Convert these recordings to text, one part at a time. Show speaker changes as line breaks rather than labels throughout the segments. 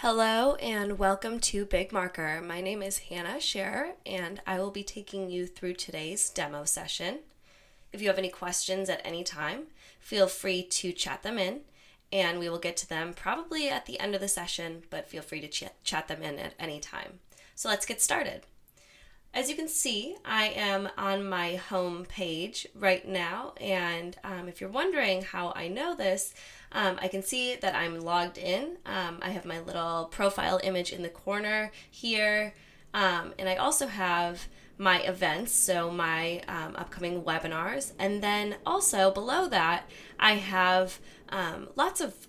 Hello and welcome to BigMarker. My name is Hannah Scherer and I will be taking you through today's demo session. If you have any questions at any time, feel free to chat them in and we will get to them probably at the end of the session, but feel free to chat them in at any time. So let's get started. As you can see, I am on my home page right now, and if you're wondering how I know this, I can see that I'm logged in. I have my little profile image in the corner here, and I also have my events, so my upcoming webinars, and then also below that, I have lots of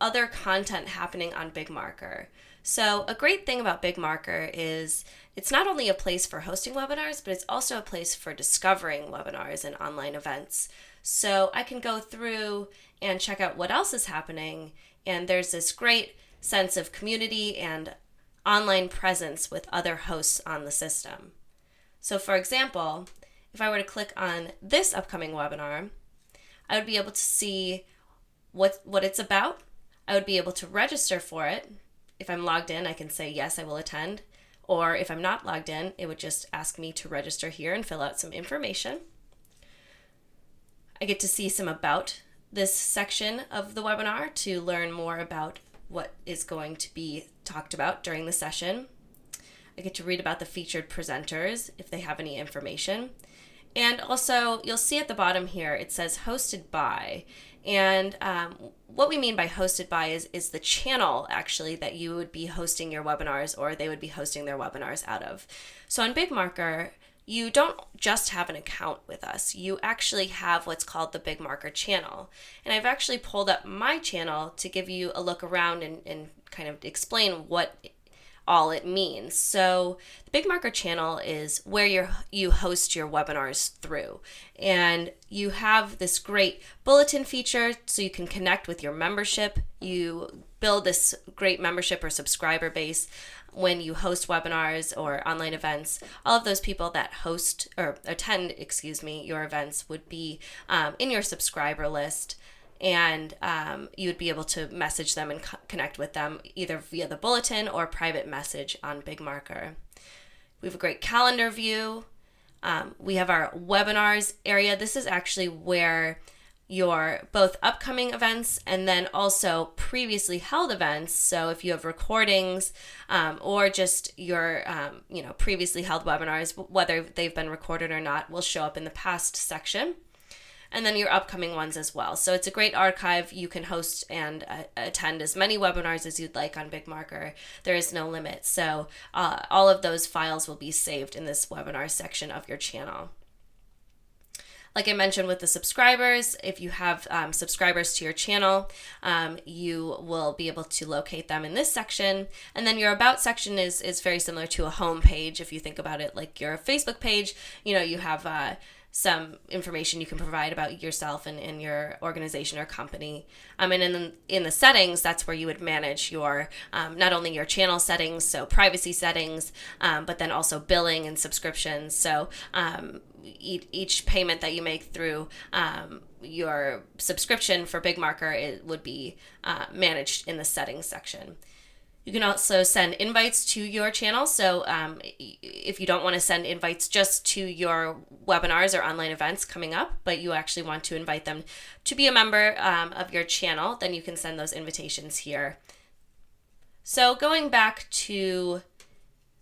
other content happening on BigMarker. So a great thing about BigMarker is it's not only a place for hosting webinars, but it's also a place for discovering webinars and online events. So I can go through and check out what else is happening, and there's this great sense of community and online presence with other hosts on the system. So for example, if I were to click on this upcoming webinar, I would be able to see what it's about. I would be able to register for it. If I'm logged in, I can say, yes, I will attend. Or if I'm not logged in, it would just ask me to register here and fill out some information. I get to see some about this section of the webinar to learn more about what is going to be talked about during the session. I get to read about the featured presenters if they have any information. And also, you'll see at the bottom here, it says hosted by. And what we mean by hosted by is the channel actually that you would be hosting your webinars or they would be hosting their webinars out of. So on BigMarker, you don't just have an account with us. You actually have what's called the BigMarker channel. And I've actually pulled up my channel to give you a look around and kind of explain what all it means. So the BigMarker channel is where you host your webinars through. And you have this great bulletin feature so you can connect with your membership. You build this great membership or subscriber base when you host webinars or online events. All of those people that attend your events would be in your subscriber list. And you would be able to message them and connect with them either via the bulletin or private message on BigMarker. We have a great calendar view. We have our webinars area. This is actually where your both upcoming events and then also previously held events. So if you have recordings or just your previously held webinars, whether they've been recorded or not, will show up in the past section. And then your upcoming ones as well. So it's a great archive. You can host and attend as many webinars as you'd like on BigMarker. There is no limit. So all of those files will be saved in this webinar section of your channel. Like I mentioned with the subscribers, if you have subscribers to your channel, you will be able to locate them in this section. And then your About section is very similar to a home page. If you think about it like your Facebook page, you have some information you can provide about yourself and your organization or company. And in the settings, that's where you would manage your not only your channel settings, so privacy settings, but then also billing and subscriptions. So each payment that you make through your subscription for BigMarker, it would be managed in the settings section. You can also send invites to your channel. So if you don't want to send invites just to your webinars or online events coming up, but you actually want to invite them to be a member of your channel, then you can send those invitations here. So going back to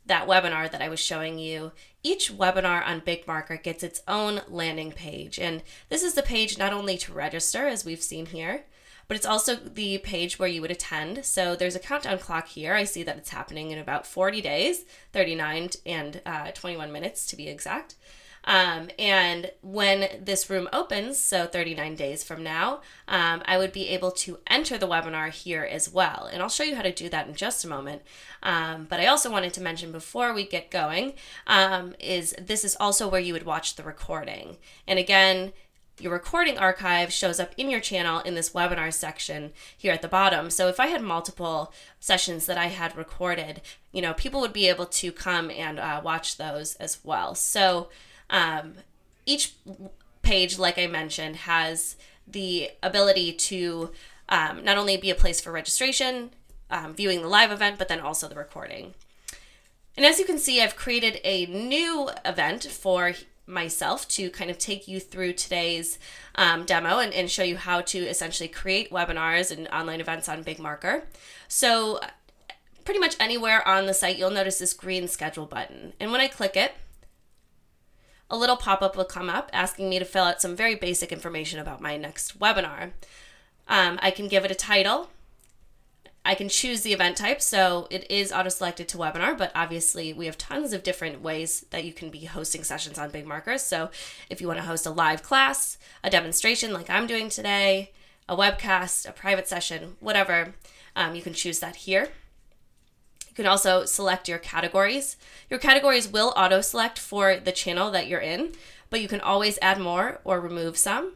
that webinar that I was showing you, each webinar on BigMarker gets its own landing page. And this is the page not only to register, as we've seen here, but it's also the page where you would attend. So there's a countdown clock here. I see that it's happening in about 40 days, 39 and 21 minutes to be exact. And when this room opens, so 39 days from now, I would be able to enter the webinar here as well. And I'll show you how to do that in just a moment. But I also wanted to mention before we get going, this is also where you would watch the recording. And again, your recording archive shows up in your channel in this webinar section here at the bottom. So if I had multiple sessions that I had recorded, people would be able to come and watch those as well. So each page, like I mentioned, has the ability to not only be a place for registration, viewing the live event, but then also the recording. And as you can see, I've created a new event for myself to kind of take you through today's demo and show you how to essentially create webinars and online events on BigMarker. So pretty much anywhere on the site, you'll notice this green schedule button. And when I click it, a little pop-up will come up asking me to fill out some very basic information about my next webinar. I can give it a title. I can choose the event type, so it is auto-selected to webinar, but obviously we have tons of different ways that you can be hosting sessions on BigMarker. So if you want to host a live class, a demonstration like I'm doing today, a webcast, a private session, whatever, you can choose that here. You can also select your categories. Your categories will auto-select for the channel that you're in, but you can always add more or remove some.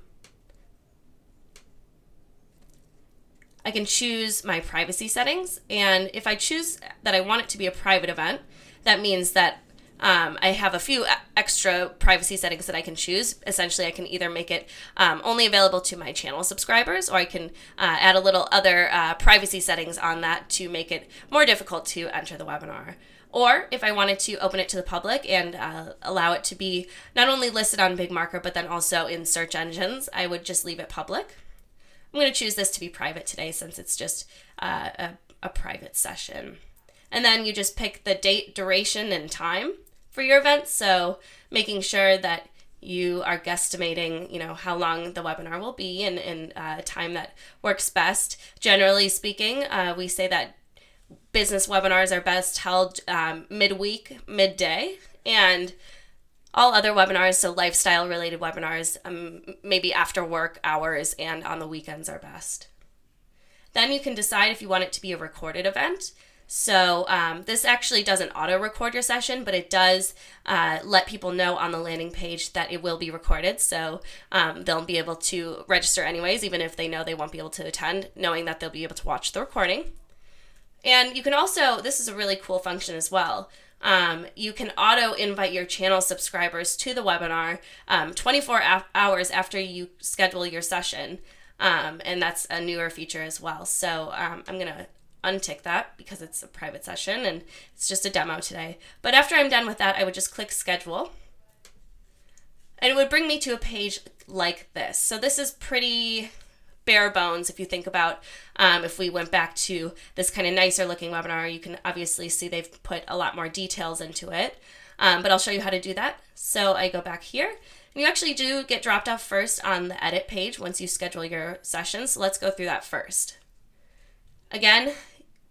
I can choose my privacy settings, and if I choose that I want it to be a private event, that means that I have a few extra privacy settings that I can choose. Essentially, I can either make it only available to my channel subscribers, or I can add a little other privacy settings on that to make it more difficult to enter the webinar. Or if I wanted to open it to the public and allow it to be not only listed on BigMarker, but then also in search engines, I would just leave it public. I'm going to choose this to be private today since it's just a private session. And then you just pick the date, duration, and time for your event. So making sure that you are guesstimating, how long the webinar will be and a time that works best. Generally speaking, we say that business webinars are best held midweek, midday, and all other webinars, so lifestyle-related webinars, maybe after work hours and on the weekends are best. Then you can decide if you want it to be a recorded event. So this actually doesn't auto-record your session, but it does let people know on the landing page that it will be recorded. So they'll be able to register anyways, even if they know they won't be able to attend, knowing that they'll be able to watch the recording. And you can also, this is a really cool function as well, you can auto-invite your channel subscribers to the webinar 24 hours after you schedule your session, and that's a newer feature as well. So I'm going to untick that because it's a private session and it's just a demo today. But after I'm done with that, I would just click schedule, and it would bring me to a page like this. So this is pretty bare bones. If you think about if we went back to this kind of nicer looking webinar, you can obviously see they've put a lot more details into it, but I'll show you how to do that. So I go back here, and you actually do get dropped off first on the edit page once you schedule your session. So let's go through that first. Again,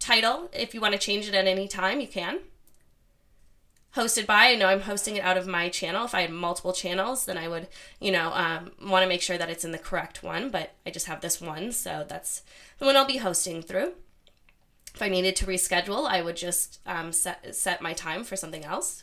title, if you want to change it at any time, you can. Hosted by, I know I'm hosting it out of my channel. If I had multiple channels, then I would, want to make sure that it's in the correct one, but I just have this one, so that's the one I'll be hosting through. If I needed to reschedule, I would just set my time for something else.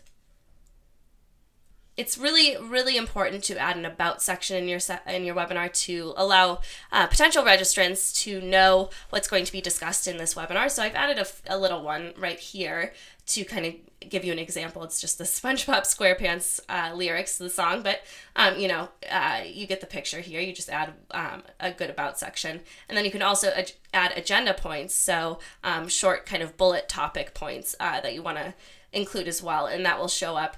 It's really, really important to add an about section in your webinar to allow potential registrants to know what's going to be discussed in this webinar. So I've added a little one right here to kind of give you an example. It's just the SpongeBob SquarePants lyrics to the song, but you get the picture here. You just add a good about section, and then you can also add agenda points, so short kind of bullet topic points that you want to include as well, and that will show up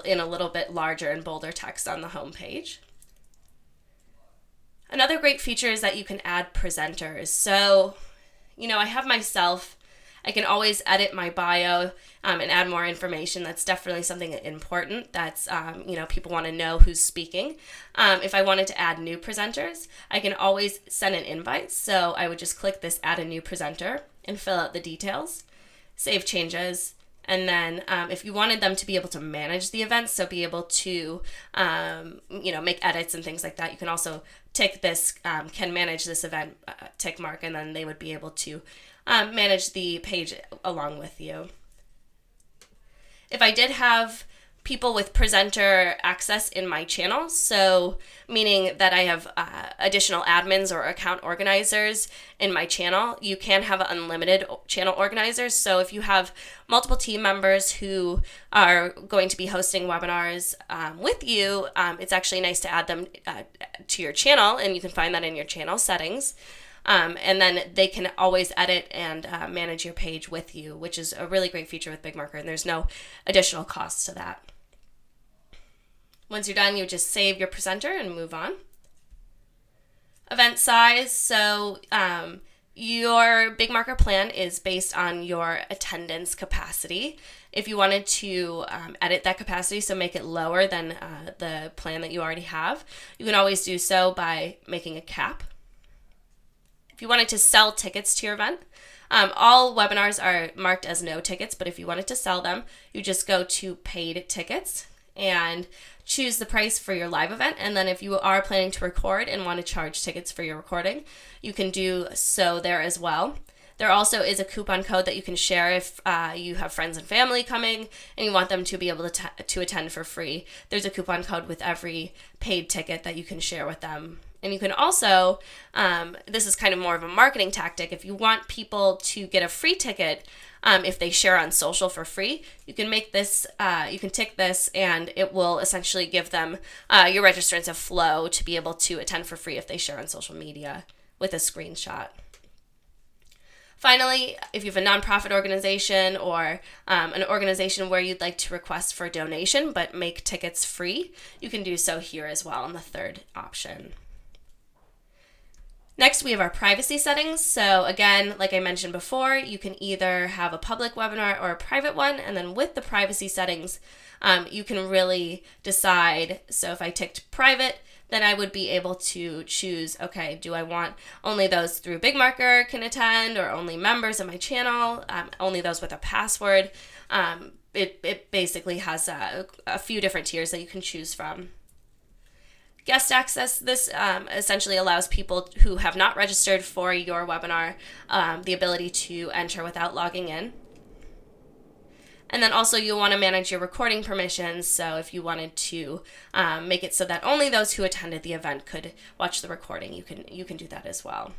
in a little bit larger and bolder text on the home page. Another great feature is that you can add presenters. So, I have myself. I can always edit my bio and add more information. That's definitely something important. That's, people want to know who's speaking. If I wanted to add new presenters, I can always send an invite. So I would just click this add a new presenter and fill out the details, save changes. And then if you wanted them to be able to manage the event, so be able to, make edits and things like that, you can also tick this, can manage this event tick mark, and then they would be able to manage the page along with you. If I did have people with presenter access in my channel, so meaning that I have additional admins or account organizers in my channel, you can have unlimited channel organizers. So if you have multiple team members who are going to be hosting webinars with you, it's actually nice to add them to your channel, and you can find that in your channel settings. And then they can always edit and manage your page with you, which is a really great feature with BigMarker, and there's no additional cost to that. Once you're done, you just save your presenter and move on. Event size. So your BigMarker plan is based on your attendance capacity. If you wanted to edit that capacity, so make it lower than the plan that you already have, you can always do so by making a cap. If you wanted to sell tickets to your event, all webinars are marked as no tickets, but if you wanted to sell them, you just go to paid tickets and choose the price for your live event. And then if you are planning to record and want to charge tickets for your recording, you can do so there as well. There also is a coupon code that you can share if you have friends and family coming and you want them to be able to attend for free. There's a coupon code with every paid ticket that you can share with them. And you can also, this is kind of more of a marketing tactic, if you want people to get a free ticket, if they share on social for free, you can make this, you can tick this, and it will essentially give them, your registrants a flow to be able to attend for free if they share on social media with a screenshot. Finally, if you have a nonprofit organization or an organization where you'd like to request for a donation but make tickets free, you can do so here as well in the third option. Next, we have our privacy settings. So again, like I mentioned before, you can either have a public webinar or a private one, and then with the privacy settings, you can really decide. So if I ticked private, then I would be able to choose, okay, do I want only those through BigMarker can attend, or only members of my channel, only those with a password. It basically has a few different tiers that you can choose from. Guest access, this essentially allows people who have not registered for your webinar the ability to enter without logging in. And then also you'll want to manage your recording permissions, so if you wanted to make it so that only those who attended the event could watch the recording, you can do that as well.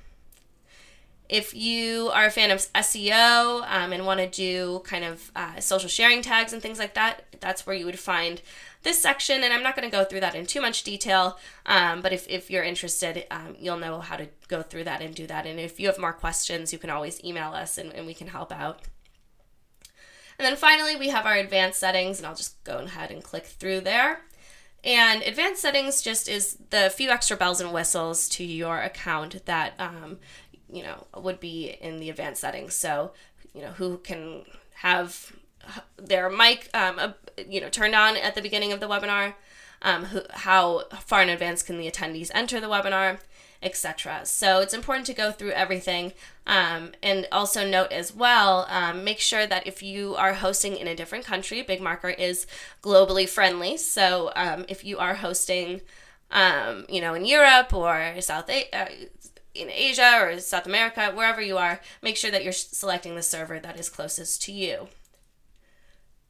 If you are a fan of SEO and want to do kind of social sharing tags and things like that, that's where you would find this section, and I'm not going to go through that in too much detail, but if you're interested, you'll know how to go through that and do that. And if you have more questions, you can always email us and we can help out. And then finally, we have our advanced settings, and I'll just go ahead and click through there. And advanced settings just is the few extra bells and whistles to your account that would be in the advanced settings. So, who can have their mic, turned on at the beginning of the webinar, how far in advance can the attendees enter the webinar, etc. So it's important to go through everything, and also note as well, make sure that if you are hosting in a different country, BigMarker is globally friendly. So if you are hosting, in Europe or in Asia or South America, wherever you are, make sure that you're selecting the server that is closest to you.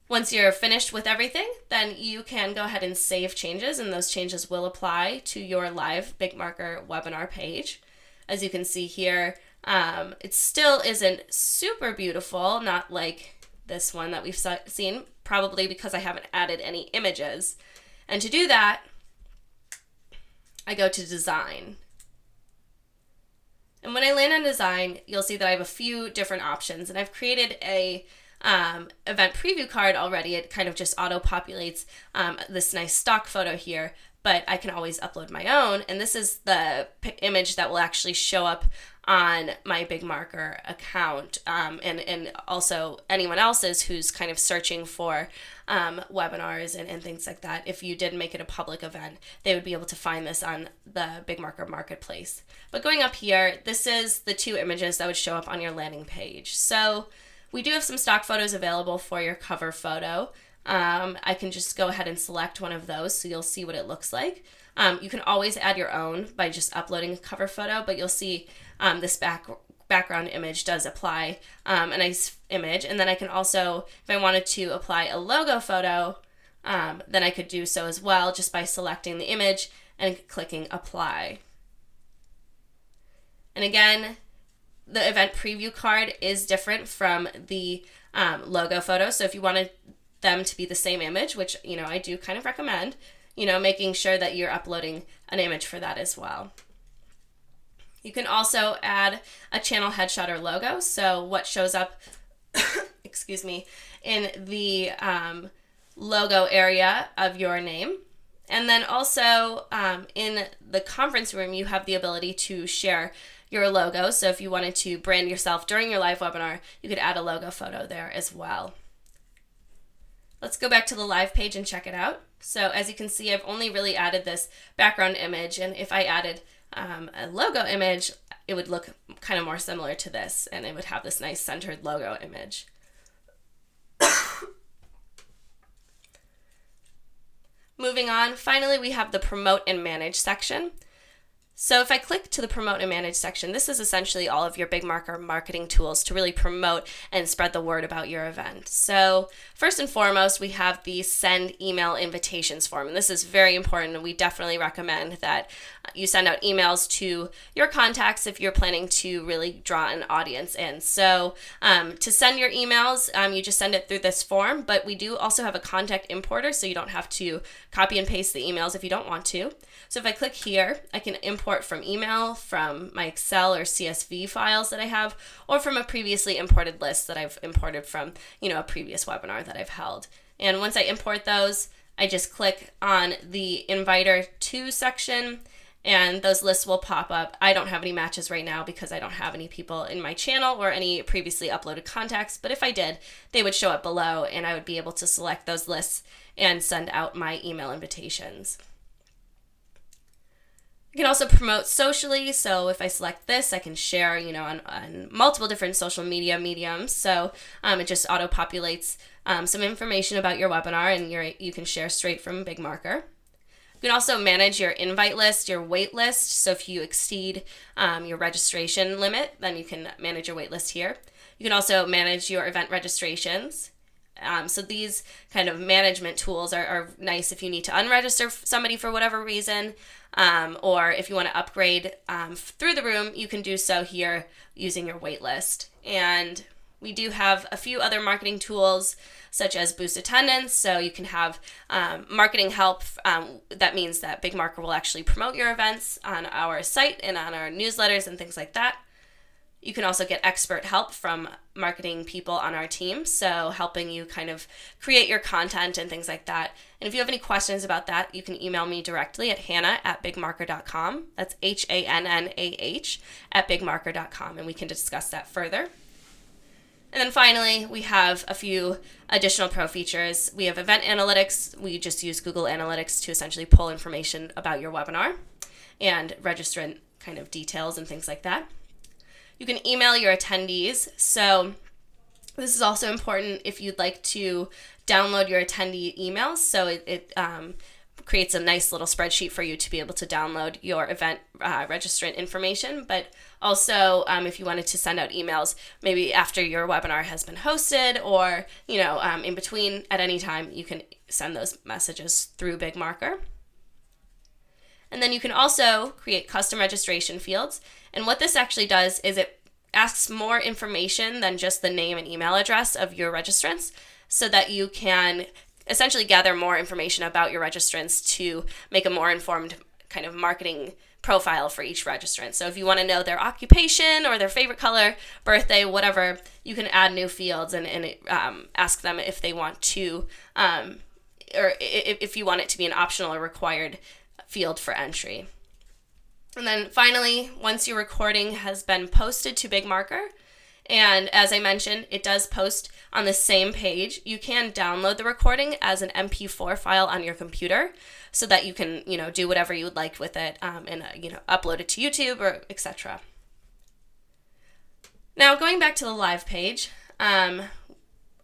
Once you're finished with everything, then you can go ahead and save changes, and those changes will apply to your live BigMarker webinar page. As you can see here, it still isn't super beautiful, not like this one that we've seen, probably because I haven't added any images. And to do that, I go to Design. And when I land on Design, you'll see that I have a few different options, and I've created a event preview card already. It kind of just auto-populates this nice stock photo here, but I can always upload my own, and this is the image that will actually show up on my BigMarker account, and also anyone else's who's kind of searching for webinars and things like that. If you did make it a public event, they would be able to find this on the BigMarker marketplace. But going up here, this is the two images that would show up on your landing page. So we do have some stock photos available for your cover photo. I can just go ahead and select one of those so you'll see what it looks like. You can always add your own by just uploading a cover photo, but you'll see this background image does apply a nice image. And then I can also, if I wanted to apply a logo photo, then I could do so as well just by selecting the image and clicking apply. And again, the event preview card is different from the logo photo. So if you wanted them to be the same image, which, I do kind of recommend, making sure that you're uploading an image for that as well. You can also add a channel headshot or logo, so what shows up excuse me, in the logo area of your name. And then also in the conference room, you have the ability to share your logo. So if you wanted to brand yourself during your live webinar, you could add a logo photo there as well. Let's go back to the live page and check it out. So as you can see, I've only really added this background image, and if I added a logo image, it would look kind of more similar to this, and it would have this nice centered logo image. Moving on, finally we have the Promote and Manage section. So if I click to the Promote and Manage section, this is essentially all of your BigMarker marketing tools to really promote and spread the word about your event. So first and foremost, we have the Send Email Invitations form. And this is very important, and we definitely recommend that you send out emails to your contacts if you're planning to really draw an audience in. So to send your emails, you just send it through this form, but we do also have a contact importer, so you don't have to copy and paste the emails if you don't want to. So if I click here, I can import from email, from my Excel or CSV files that I have, or from a previously imported list that I've imported from, a previous webinar that I've held. And once I import those, I just click on the Inviter To section, and those lists will pop up. I don't have any matches right now because I don't have any people in my channel or any previously uploaded contacts, but if I did, they would show up below, and I would be able to select those lists and send out my email invitations. You can also promote socially, so if I select this, I can share, on multiple different social media mediums. So it just auto-populates some information about your webinar, and you can share straight from BigMarker. You can also manage your invite list, your wait list. So if you exceed your registration limit, then you can manage your wait list here. You can also manage your event registrations. So these kind of management tools are nice if you need to unregister somebody for whatever reason, or if you want to upgrade through the room, you can do so here using your wait list. And we do have a few other marketing tools such as boost attendance, so you can have marketing help. That means that BigMarker will actually promote your events on our site and on our newsletters and things like that. You can also get expert help from marketing people on our team, so helping you kind of create your content and things like that. And if you have any questions about that, you can email me directly at hannah@bigmarker.com. That's HANNAH @bigmarker.com, and we can discuss that further. And then finally, we have a few additional pro features. We have event analytics. We just use Google Analytics to essentially pull information about your webinar and registrant kind of details and things like that. You can email your attendees. So this is also important if you'd like to download your attendee emails. So it creates a nice little spreadsheet for you to be able to download your event registrant information. But also, if you wanted to send out emails, maybe after your webinar has been hosted, or in between at any time, you can send those messages through BigMarker. And then you can also create custom registration fields. And what this actually does is it asks more information than just the name and email address of your registrants, so that you can essentially gather more information about your registrants to make a more informed kind of marketing profile for each registrant. So if you want to know their occupation or their favorite color, birthday, whatever, you can add new fields and ask them if they want to, or if you want it to be an optional or required field for entry. And then finally, once your recording has been posted to BigMarker, and as I mentioned, it does post on the same page, you can download the recording as an MP4 file on your computer, so that you can, do whatever you would like with it, and upload it to YouTube or etc. Now, going back to the live page, I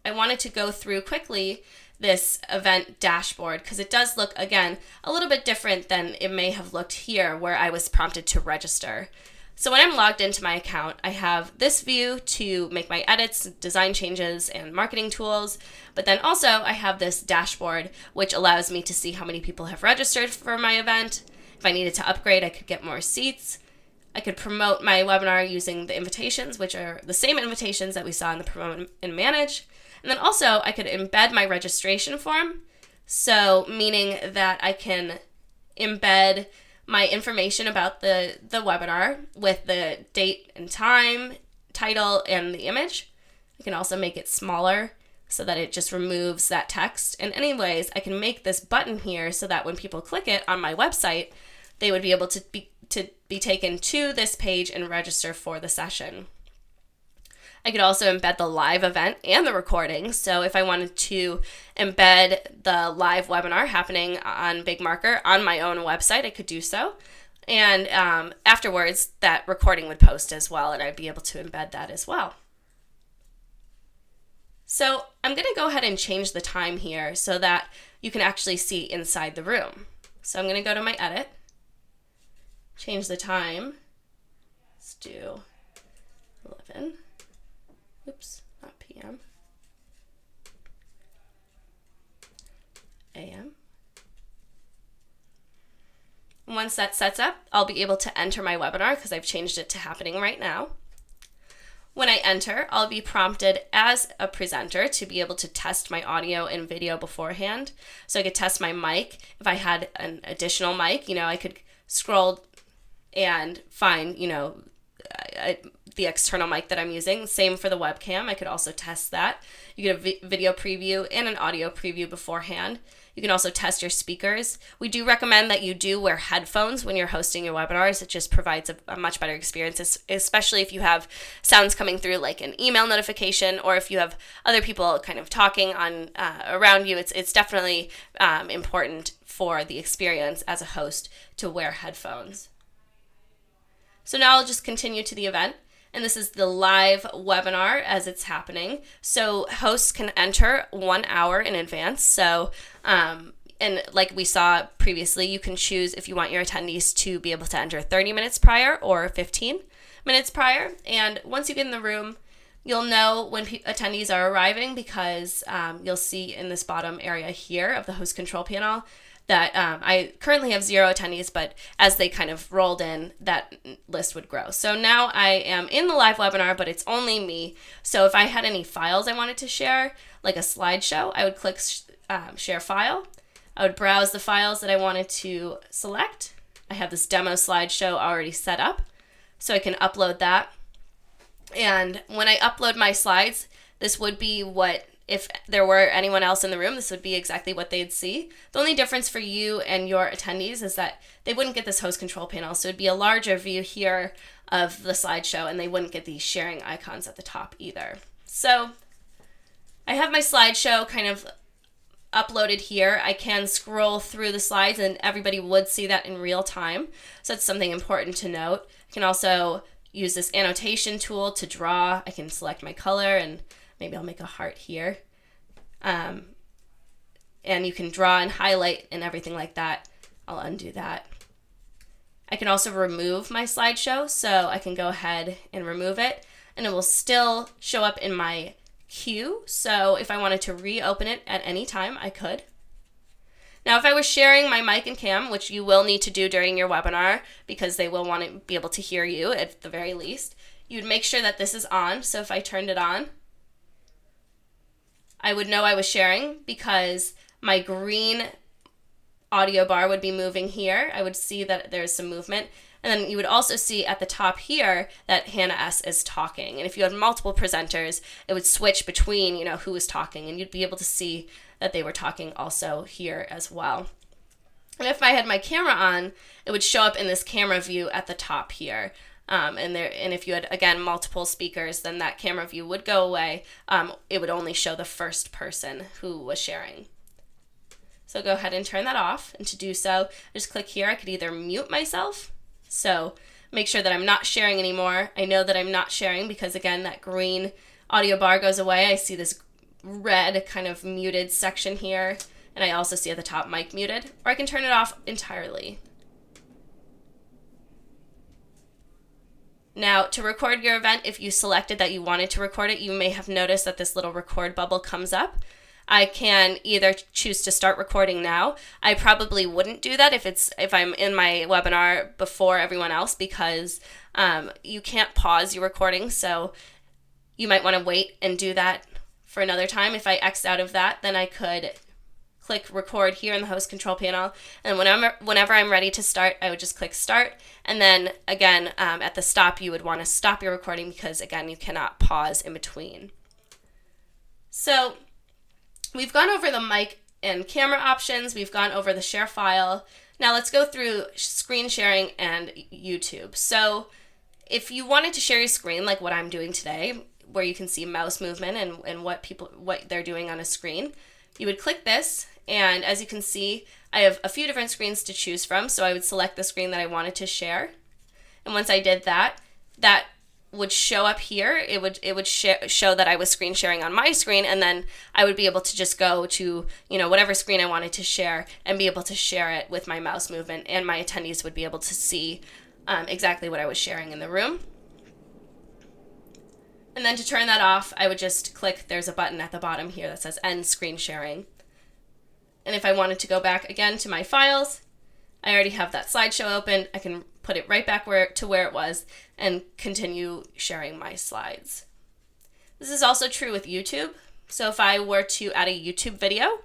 wanted to go through quickly this event dashboard, because it does look, again, a little bit different than it may have looked here where I was prompted to register. So when I'm logged into my account, I have this view to make my edits, design changes, and marketing tools, but then also I have this dashboard which allows me to see how many people have registered for my event. If I needed to upgrade, I could get more seats. I could promote my webinar using the invitations, which are the same invitations that we saw in the Promote and Manage. And then also I could embed my registration form, so meaning that I can embed my information about the webinar with the date and time, title, and the image. I can also make it smaller so that it just removes that text. And anyways, I can make this button here so that when people click it on my website, they would be able to be taken to this page and register for the session. I could also embed the live event and the recording. So if I wanted to embed the live webinar happening on BigMarker on my own website, I could do so. And afterwards, that recording would post as well, and I'd be able to embed that as well. So I'm going to go ahead and change the time here so that you can actually see inside the room. So I'm going to go to my edit, change the time. Let's do 11. Oops, not PM. AM. Once that sets up, I'll be able to enter my webinar because I've changed it to happening right now. When I enter, I'll be prompted as a presenter to be able to test my audio and video beforehand. So I could test my mic. If I had an additional mic, I could scroll and find, the external mic that I'm using. Same for the webcam. I could also test that. You get a video preview and an audio preview beforehand. You can also test your speakers. We do recommend that you do wear headphones when you're hosting your webinars. It just provides a much better experience, especially if you have sounds coming through like an email notification, or if you have other people kind of talking on around you. It's definitely important for the experience as a host to wear headphones. So now I'll just continue to the event. And this is the live webinar as it's happening. So hosts can enter 1 hour in advance. So, and like we saw previously, you can choose if you want your attendees to be able to enter 30 minutes prior or 15 minutes prior. And once you get in the room, you'll know when attendees are arriving because you'll see in this bottom area here of the host control panel that I currently have 0 attendees, but as they kind of rolled in, that list would grow. So now I am in the live webinar, but it's only me. So if I had any files I wanted to share, like a slideshow, I would click share file. I would browse the files that I wanted to select. I have this demo slideshow already set up, so I can upload that. And when I upload my slides, this would be what, if there were anyone else in the room, this would be exactly what they'd see. The only difference for you and your attendees is that they wouldn't get this host control panel. So it'd be a larger view here of the slideshow, and they wouldn't get these sharing icons at the top either. So I have my slideshow kind of uploaded here. I can scroll through the slides and everybody would see that in real time. So that's something important to note. I can also use this annotation tool to draw. I can select my color, and maybe I'll make a heart here. And you can draw and highlight and everything like that. I'll undo that. I can also remove my slideshow, so I can go ahead and remove it, and it will still show up in my queue. So if I wanted to reopen it at any time, I could. Now, if I was sharing my mic and cam, which you will need to do during your webinar because they will want to be able to hear you at the very least, you'd make sure that this is on. So if I turned it on, I would know I was sharing because my green audio bar would be moving here. I would see that there's some movement. And then you would also see at the top here that Hannah S. is talking. And if you had multiple presenters, it would switch between, who was talking, and you'd be able to see that they were talking also here as well. And if I had my camera on, it would show up in this camera view at the top here. And if you had, again, multiple speakers, then that camera view would go away. It would only show the first person who was sharing. So go ahead and turn that off. And to do so, just click here. I could either mute myself. So make sure that I'm not sharing anymore. I know that I'm not sharing because, again, that green audio bar goes away. I see this red kind of muted section here. And I also see at the top mic muted. Or I can turn it off entirely. Now, to record your event, if you selected that you wanted to record it, you may have noticed that this little record bubble comes up. I can either choose to start recording now. I probably wouldn't do that if I'm in my webinar before everyone else because you can't pause your recording, so you might want to wait and do that for another time. If I X out of that, then I could click record here in the host control panel, and whenever I'm ready to start, I would just click start, and then again at the stop you would want to stop your recording because again you cannot pause in between. So we've gone over the mic and camera options, we've gone over the share file. Now let's go through screen sharing and YouTube. So if you wanted to share your screen like what I'm doing today, where you can see mouse movement and what they're doing on a screen, you would click this, and as you can see, I have a few different screens to choose from, so I would select the screen that I wanted to share. And once I did that, that would show up here. It would show that I was screen sharing on my screen, and then I would be able to just go to, whatever screen I wanted to share and be able to share it with my mouse movement, and my attendees would be able to see exactly what I was sharing in the room. And then to turn that off, I would just click, there's a button at the bottom here that says end screen sharing. And if I wanted to go back again to my files, I already have that slideshow open. I can put it right back to where it was and continue sharing my slides. This is also true with YouTube. So if I were to add a YouTube video,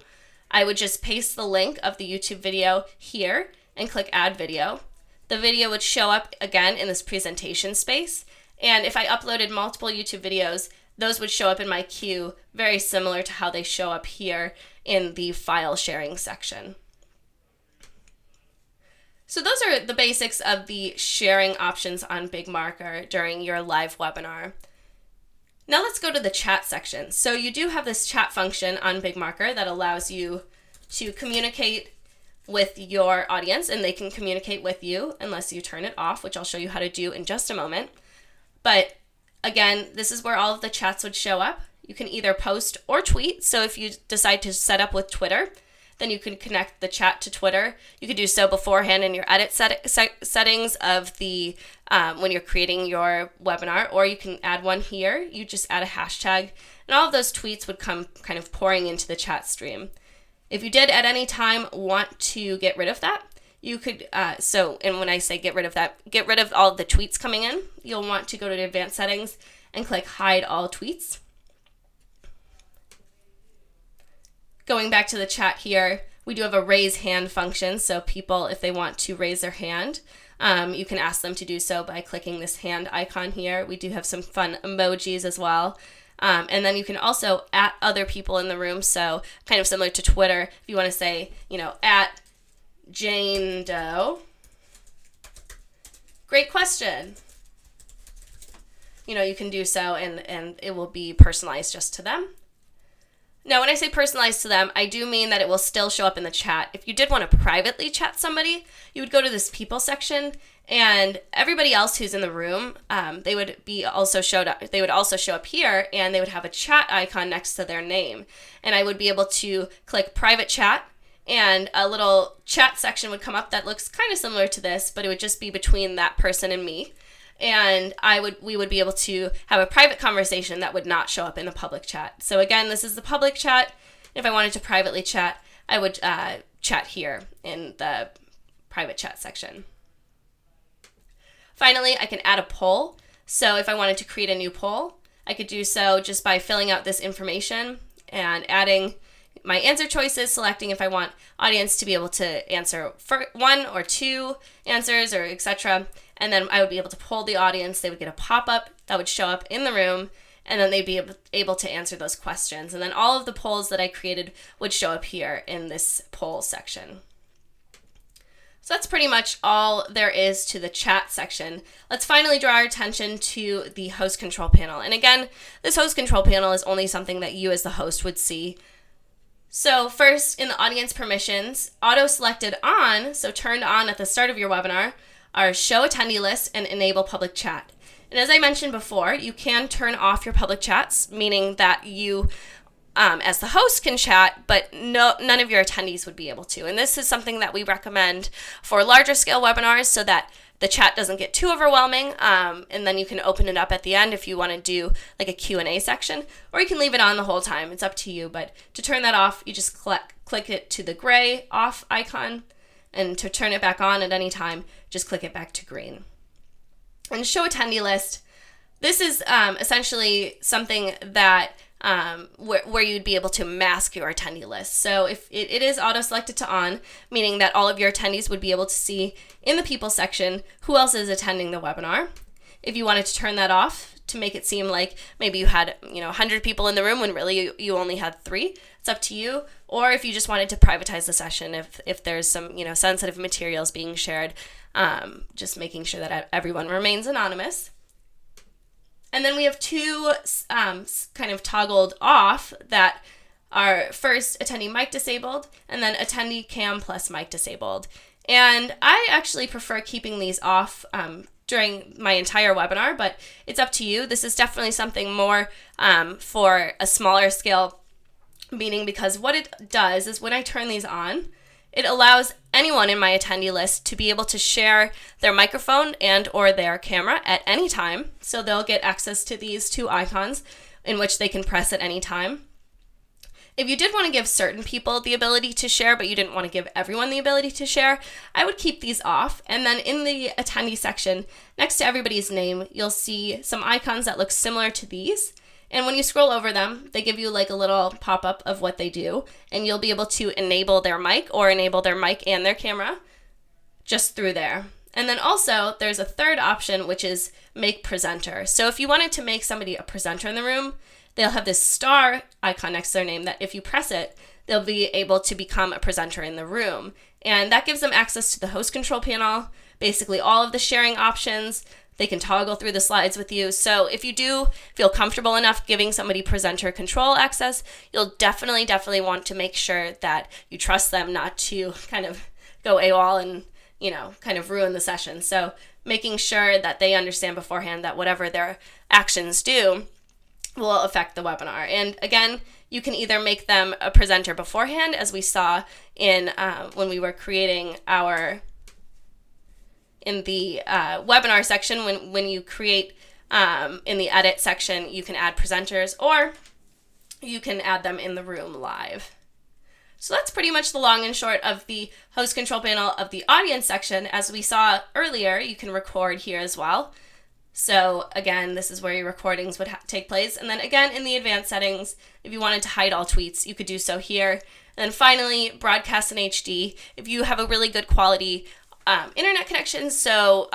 I would just paste the link of the YouTube video here and click add video. The video would show up again in this presentation space. And if I uploaded multiple YouTube videos, those would show up in my queue, very similar to how they show up here in the file sharing section. So those are the basics of the sharing options on BigMarker during your live webinar. Now let's go to the chat section. So you do have this chat function on BigMarker that allows you to communicate with your audience, and they can communicate with you unless you turn it off, which I'll show you how to do in just a moment. But again, this is where all of the chats would show up. You can either post or tweet. So if you decide to set up with Twitter, then you can connect the chat to Twitter. You could do so beforehand in your edit settings of the when you're creating your webinar, or you can add one here. You just add a hashtag, and all of those tweets would come kind of pouring into the chat stream. If you did at any time want to get rid of that, you could, and when I say get rid of that, get rid of all of the tweets coming in, you'll want to go to the advanced settings and click hide all tweets. Going back to the chat here, we do have a raise hand function, so people, if they want to raise their hand, you can ask them to do so by clicking this hand icon here. We do have some fun emojis as well. And then you can also @ other people in the room, so kind of similar to Twitter, if you want to say, @ Jane Doe. Great question. You can do so, and it will be personalized just to them. Now, when I say personalized to them, I do mean that it will still show up in the chat. If you did want to privately chat somebody, you would go to this people section, and everybody else who's in the room, they would also show up here, and they would have a chat icon next to their name. And I would be able to click private chat, and a little chat section would come up that looks kind of similar to this, but it would just be between that person and me. And we would be able to have a private conversation that would not show up in the public chat. So again, this is the public chat. If I wanted to privately chat, I would chat here in the private chat section. Finally, I can add a poll. So if I wanted to create a new poll, I could do so just by filling out this information and adding my answer choices, selecting if I want audience to be able to answer for 1 or 2 answers, or etc. And then I would be able to poll the audience. They would get a pop-up that would show up in the room, and then they'd be able to answer those questions. And then all of the polls that I created would show up here in this poll section. So that's pretty much all there is to the chat section. Let's finally draw our attention to the host control panel. And again, this host control panel is only something that you as the host would see. So first, in the audience permissions, auto-selected on, so turned on at the start of your webinar, are show attendee list and enable public chat. And as I mentioned before, you can turn off your public chats, meaning that you, as the host, can chat, but none of your attendees would be able to. And this is something that we recommend for larger scale webinars so that the chat doesn't get too overwhelming, and then you can open it up at the end if you want to do like a Q&A section, or you can leave it on the whole time. It's up to you, but to turn that off, you just click it to the gray off icon, and to turn it back on at any time, just click it back to green. And show attendee list, this is essentially something that where you'd be able to mask your attendee list. So if it is auto-selected to on, meaning that all of your attendees would be able to see in the people section who else is attending the webinar. If you wanted to turn that off to make it seem like maybe you had 100 people in the room when really you only had 3, it's up to you. Or if you just wanted to privatize the session, if there's some sensitive materials being shared, just making sure that everyone remains anonymous. And then we have 2 kind of toggled off that are first attendee mic disabled and then attendee cam plus mic disabled. And I actually prefer keeping these off during my entire webinar, but it's up to you. This is definitely something more for a smaller scale meeting, because what it does is when I turn these on, it allows anyone in my attendee list to be able to share their microphone and or their camera at any time. So they'll get access to these 2 icons in which they can press at any time. If you did want to give certain people the ability to share, but you didn't want to give everyone the ability to share, I would keep these off. And then in the attendee section, next to everybody's name, you'll see some icons that look similar to these. And when you scroll over them, they give you like a little pop-up of what they do, and you'll be able to enable their mic or enable their mic and their camera just through there. And then also there's a third option, which is make presenter. So if you wanted to make somebody a presenter in the room, they'll have this star icon next to their name that if you press it, they'll be able to become a presenter in the room. And that gives them access to the host control panel, basically all of the sharing options. They can toggle through the slides with you. So if you do feel comfortable enough giving somebody presenter control access, you'll definitely want to make sure that you trust them not to kind of go AWOL and, kind of ruin the session. So making sure that they understand beforehand that whatever their actions do will affect the webinar. And again, you can either make them a presenter beforehand, as we saw in when we were creating in the webinar section, when you create in the edit section, you can add presenters, or you can add them in the room live. So that's pretty much the long and short of the host control panel of the audience section. As we saw earlier, you can record here as well. So again, this is where your recordings would take place. And then again, in the advanced settings, if you wanted to hide all tweets, you could do so here. And then finally, broadcast in HD. If you have a really good quality internet connection, so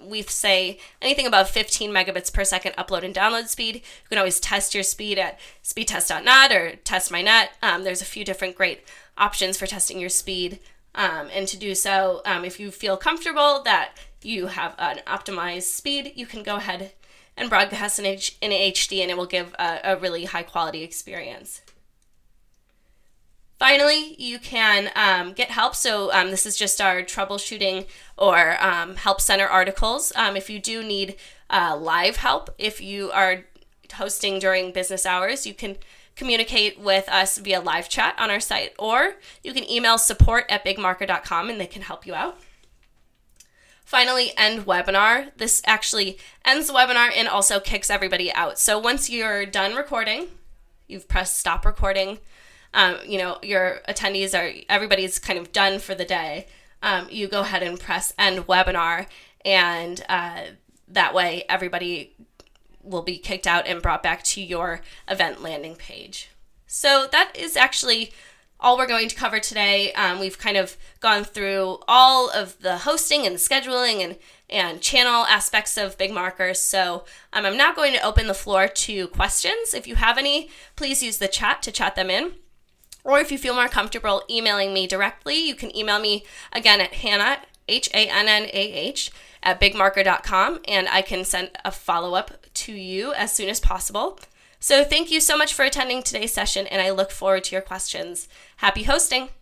we say anything above 15 megabits per second upload and download speed. You can always test your speed at speedtest.net or test my net. There's a few different great options for testing your speed, and to do so, if you feel comfortable that you have an optimized speed, you can go ahead and broadcast in HD, and it will give a really high quality experience. Finally, you can get help. So this is just our troubleshooting or help center articles. If you do need live help, if you are hosting during business hours, you can communicate with us via live chat on our site, or you can email support@bigmarker.com and they can help you out. Finally, end webinar. This actually ends the webinar and also kicks everybody out. So once you're done recording, you've pressed stop recording, your attendees everybody's kind of done for the day. You go ahead and press end webinar, and that way everybody will be kicked out and brought back to your event landing page. So that is actually all we're going to cover today. We've kind of gone through all of the hosting and scheduling and channel aspects of BigMarker. So I'm now going to open the floor to questions. If you have any, please use the chat to chat them in. Or if you feel more comfortable emailing me directly, you can email me again at Hannah, HANNAH, at bigmarker.com, and I can send a follow-up to you as soon as possible. So thank you so much for attending today's session, and I look forward to your questions. Happy hosting!